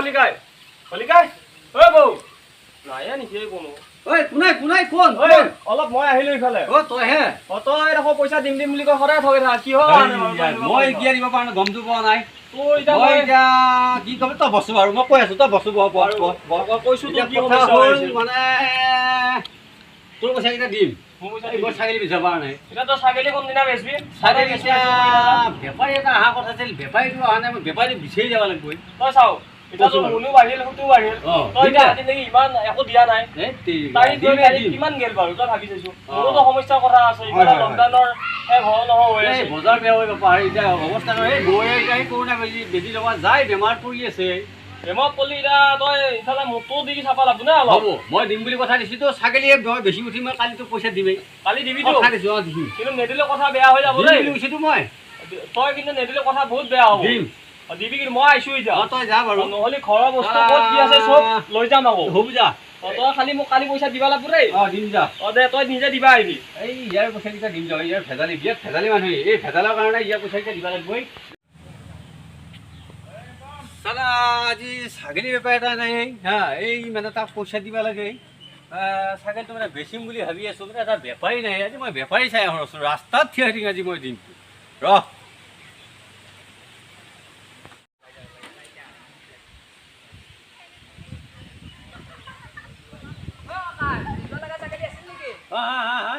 কলিকাই কলিকাই ঐ বৌ নাইয়া নেকি কোনো ঐ কোনাই কোন অলপ মই আহিলো ইফালে তইহে তই দেখো পইচা দিম বুলি কৈ সদায় থৈ থাক কি হয় মই এতিয়া দিব পৰা নাই গমটো পোৱা নাই তোৰ এতিয়া মই এতিয়া কি ক'ম তই বস্তু বাৰু মই কৈ আছো তই বস্তু কৈছো তোৰ কি কথা হ'ল মানে তোৰ পইচা কেইটা দিম মই ছাগলী বেচিব পৰা নাই এতিয়া তই ছাগলী কোনদিনা বেচবি ছাগলী এতিয়া বেপাৰী এটা অহা কথা আছিল বেপাৰীটো অহা নাই মই বেপাৰী বিচাৰি যাব লাগিব তই চাও এতিয়া তোৰ মুনো বাঢ়িল সুতো বাঢ়িল তই এতিয়া আজি নেকি ইমান একো দিয়া নাই কিমান গেল বাৰু তই ভাবি চাইছো মোৰোতো সমস্যাৰ কথা আছে ইফালে লকডাউনৰ শেষ হওঁ নহওঁ হৈ আছে বজাৰ বেয়া হৈ পাহাৰ এতিয়া অৱস্থা নহয় বৌয়ে এতিয়া কৰোণা বেজি ল'ব যায় বেমাৰ পৰি আছে বেমাৰ পৰি এতিয়া তই ইফালে মোৰটো দি চাবা লাগব না অলপ হ'ব মই দিম বুলি কথা দিছোঁ তো ছাগলী মই বেছি উঠি মই কালিতো পইচা দিমেই কালি দিবিতো কথা দিছোঁ দিম কিন্তু নেদিলে কথা বেয়া হৈ যাব দেই কৈছোতো মই তই কিন্তু নেদিলে কথা বহুত বেয়া হ'ব দিম দিবি কিন্তু মই আহিছোঁ এতিয়া তই যা বাৰু নহ'লে ঘৰৰ বস্তু ক'ত কি আছে চব লৈ যাম আকৌ হ'ব যা তই খালি মোক কালি পইচা দিব লাগিব দেই দিম যা দে তই নিজে দিবা আহিবি এই ইয়াৰ পইচাকেইটা দিম যা ইয়াৰ ভেজালি বিয়াত ভেজালি মানুহ এই ভেজালৰ কাৰণে ইয়াৰ পইচাকেইটা দিব লাগিবই চালা আজি ছাগলী বেপাৰ এটা নাই হা এই মানে তাক পইচা দিব লাগে ছাগলীটো মানে বেচিম বুলি ভাবি আছোঁ মানে এটা বেপাৰী নাই আজি মই বেপাৰী চাই আছোঁ ৰাস্তাত থিয় দিম আজি মই দিনটো ৰহ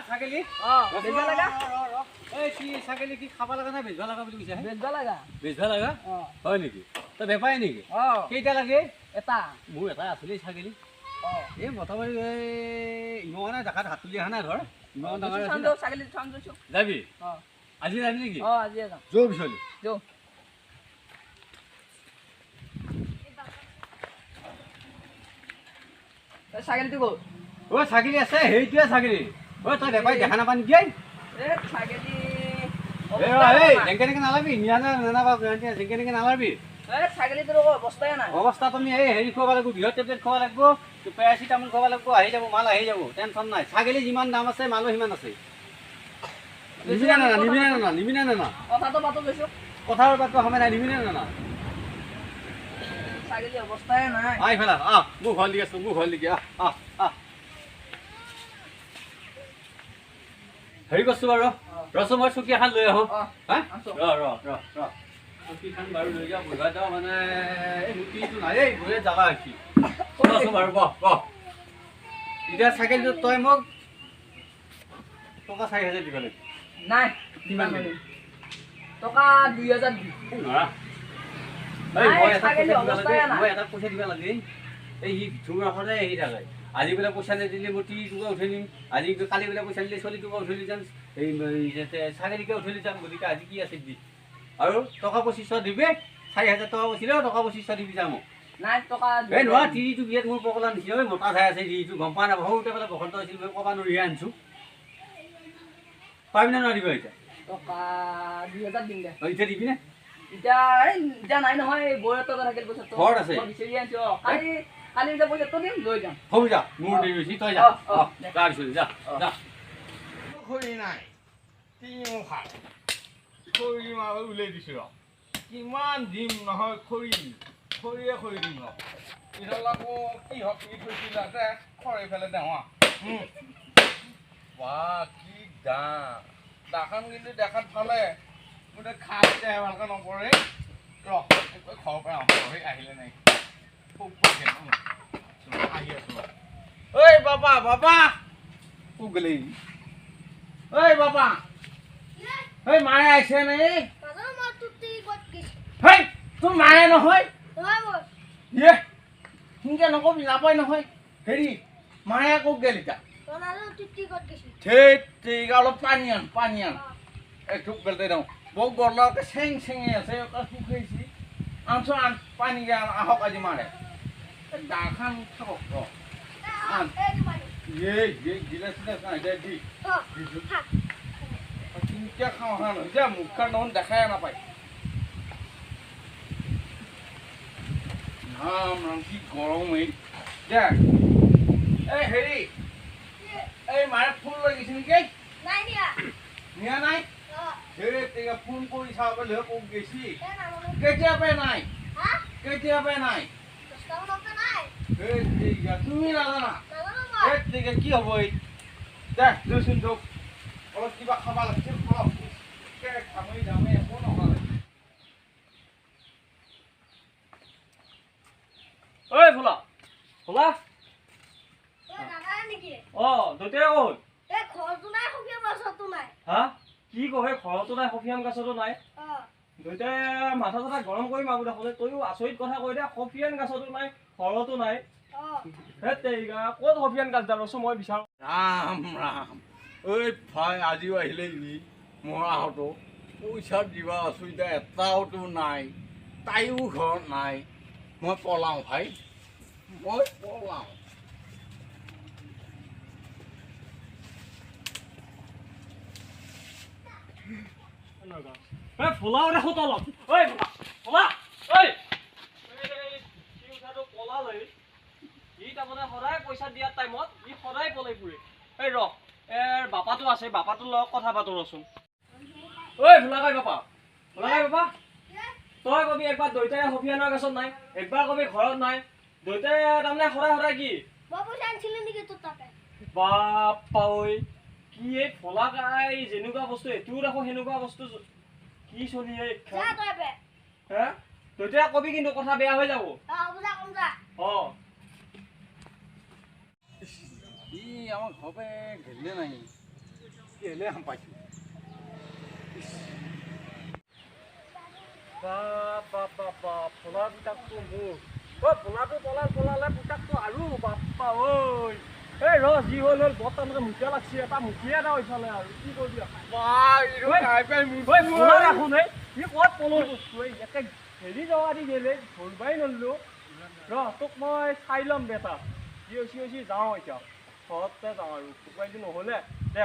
ছাগলী এই কি ছাগলী কি খাব লগা নাই বেচবা লগা বুলি কৈছে বেচবা লগা হয় নেকি তই বেপাৰী নেকি কেইটা লাগে এটা মোৰ এটা আছিলে ছাগলী এই মোটামুটি ইমানে দেখাত হাত তুলি অহা নাই ধৰ ইমান ডাঙৰ যাবি আজি যাবি নেকি যৌ পিছলি ছাগলীটো গ'ল ছাগলী আছে সেইটোৱে ছাগলী তই বেপাৰী দেখা নাপা নেকি যেনেকে নালাবি যেনেকে নালাবি অৱস্থা তুমি এই হেৰি খুৱাব লাগিব বৃহৎ টেবলেট খুৱাব লাগিব পেৰাচিটামল খুৱাব লাগিব আহি যাব মাল আহি যাব টেনশ্যন নাই ছাগলী যিমান দাম আছে মালো সিমান আছে নিবিনে না কথাৰ পাতো সময় নাই নিবিনে না মোক ভাল দি আছো মোক ভাল দিকে হেৰি কৰিছো বাৰু ৰচো মই চকী এখন লৈ আহো চকীখন বাৰু লৈ যাওঁ বহিবা যাওঁ মানে এই মুটিটো নাই এই বহিয়ে জাগা হৈছে ৰচো বাৰু এতিয়া ছাগলীটো তই মোক টকা 4,000 দিব লাগিব নাই কিমান টকা 2,000 দি মই এটা পইচা দিব লাগে এই ঝুমুৰ সদায় আহি থাকে আজি বোলে পইচা নিদিলে মই 30 টকা উঠাই নিম আজি কালি বোলে পইচা নিদিলে 40 টকা উঠাই যাম এই ছাগলীকে উঠাই যাম গতিকে আজি কি আছে দি আৰু টকা 2500 দিবি 4,000 টকা কৈছিলে টকা 2500 দিবি যাম নাই টকা এই নোৱা তিৰিটো বিয়াত মোৰ পকলা নিছিলে ঐ মতা চাই আছে তিৰিটো গম পোৱা নাই সৰুতে বোলে বসন্ত হৈছিল মই ক'বা নোৱাৰি আনিছোঁ পাৰিবি নে নোৱাৰিব এতিয়া টকা 2,000 দিম দে এতিয়া দিবি নে এতিয়া নাই নহয় বৌহঁতৰ থাকিল পইচা ঘৰত আছে বিচাৰি আনিছো কালি যে পইচাটো দিম লৈ যাম হ'ব যা মোৰ দেৰি হৈছে তই যা তাৰপিছত যা খৰি নাই তিনিও খাই খৰি মাৰি উলিয়াই দিছোঁ কিমান দিম নহয় খৰিয়ে খৰি দিম ইডাল আকৌ কি হওক কি থৈছিল তাতে খৰি ফেলে দেৱা বাহ কি দাম দাখন কিন্তু দেখাত ভালে গোটেই খাই যায় ভালকৈ নপৰে খাব পাৰে আহিলে নাই খুব আহি আছোঁ ঐ বাবা খুব গ'লে ঐ বাবা ঐ মায়ে আহিছে নে হেই তোৰ মায়ে নহয় ইয়ে সেনেকৈ নকবি নাপায় নহয় হেৰি মায়ে ক'ত গ'ল এতিয়া ঠিক অলপ পানী আন এই ঠুক বেলতে দিওঁ বহুত গৰলাকে চেঙি আছে শুকাইছে আনছো আন পানী আহক আজি মাৰে দাখন থাকক আন গিলাচ নাই দে দি কেনেকৈ খাওঁ হৈছে মুখখন দেখোন দেখাই নাপায় ৰাম কি গৰম এই দে এই হেৰি এই মায়ে ফুল লৈ গৈছে নেকি নিয়া নাই ফোন কৰি চাব ক'ত গৈছি কেতিয়াবা নাই এই ঠিক আছে তুমি নাজানা এই ঠিক আছে কি হ'ব এই দে দুচোন তোক অলপ কিবা খাবা লাগিছিল অলপ খামৰি দামে একো নহয় ঐ ফুলা ফুলা দেউতাই ক'ত হা কি কয় ঘৰতো নাই সফিয়ান গাছতো নাই দুইটাই মাথা চাথা গৰম কৰি মাৰো দেখোন তইও আচৰিত কথা কৈ দে সফিয়ান গাছতো নাই ঘৰতো নাই ক'ত সফিয়ান গাছ ডাল মই বিচাৰো ৰাম ৰাম ঐ ভাই আজিও আহিলে নি মৰাহঁতো পইচা দিবা আছো এতিয়া এটাওতো নাই তাইও ঘৰত নাই মই পলাওঁ ভাই মই পলাওঁ ফুলাও দেখো তলত ঐ ফুলা পলালৈ ই তাৰমানে সদায় পইচা দিয়াৰ টাইমত ই সদায় পলাই ফুৰে এই ৰ বাপাটো আছে বাপাটোৰ লগত কথা পাতো ৰচোন ঐ ফুলাকাই বাপা তই কবি একবাৰ দেউতাই সফিয়ানৰ গাছত নাই একবাৰ কবি ঘৰত নাই দেউতাই তাৰমানে সদায় কি বাপা ঐ কি এই ফুলাকাই যেনেকুৱা বস্তু এইটোও দেখো সেনেকুৱা বস্তু কি চলি হে দেউতাই কবি কিন্তু কথা বেয়া হৈ যাব ই আমাৰ ঘৰতে ঘেলিলে নাই কেলে হাম পাইছোঁ ফুলাৰ পোতাকটো মোৰ ফুলাটো পলালে পোতাকটো আৰু বাপ্পা ঐ এই যি হ'ল বৰ তাৰমানে মুখীয়া লাগছে এটা মুখীয়া এটা হৈছিলে আৰু কি কৰিবি ই ক'ত পলৰ বস্তু একে হেৰি যাৱা দি গেলে ধৰিবাই নল্লো তোক মই চাই ল'ম বেটা যি হৈছি যাওঁ এতিয়া ঘৰতে যাওঁ আৰু উপায়টো নহ'লে দে